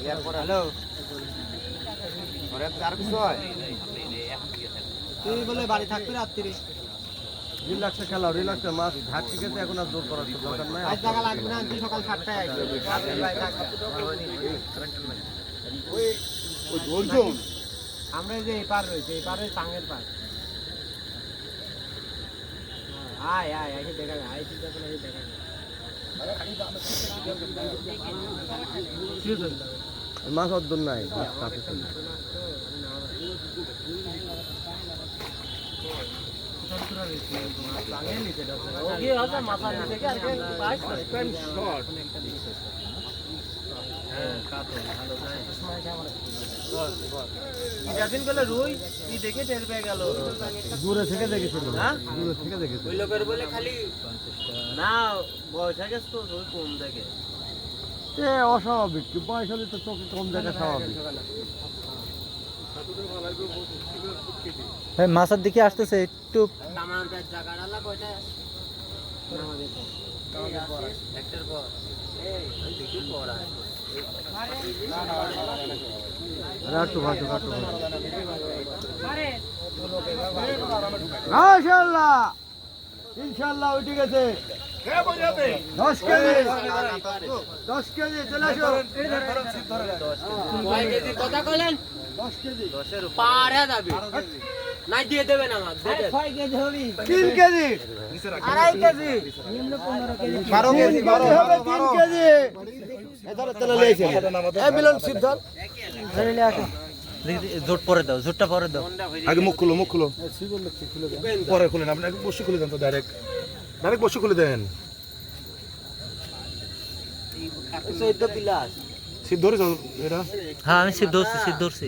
hello ওরে আর কিছু হয় তুই বলে বাড়ি থাকতে রাত্রি রিল্যাক্সে খেলাও রিল্যাক্সে মাছ ঘাট শিখেছে এখন আর জোর করার তো দরকার নাই আজ টাকা লাগবে না তুই সকাল 7টায় আসবি ওই ধরছুন আমরা যে এই পার রয়েছে এই পারে টাঙ্গের পার আয় আয় এসে দেখা যায় আয় চিন্তা করে এসে দেখা যায় মাছ অদ্দর নাই দূরে থেকে দেখেছিল দূরে থেকে দেখেছিল না বয়স হয়ে গেছে তো রুই কম দেখে অস্বাভাবিক বয়স হলে তো চোখে কম দেখা স্বাভাবিক মাছের দিকে আসতেছে একটু ইনশাল্লাহ ইনশাল্লাহ উঠে গেছে 10 কেজি 10 কেজি চলে আসো কথা কইলেন 10 কেজি পারে যাবে নাই দিয়ে দেবেন আমাকে 6 কেজি হবি 3 কেজি 2.5 কেজি নিম্ন 15 কেজি 12 কেজি হবে 3 কেজি এধারে তেলে লেইছে এই মিলন সিদ্ধর ধরে আসো জোট পরে দাও জোটটা পরে দাও আগে মুখ খুলো পরে খুলেন আপনি আগে বসে খুলে দেন তো ডাইরেক্ট বসে খুলে দেন সিদ্ধ ধরে এটা হ্যাঁ আমি সিদ্ধ ধরছি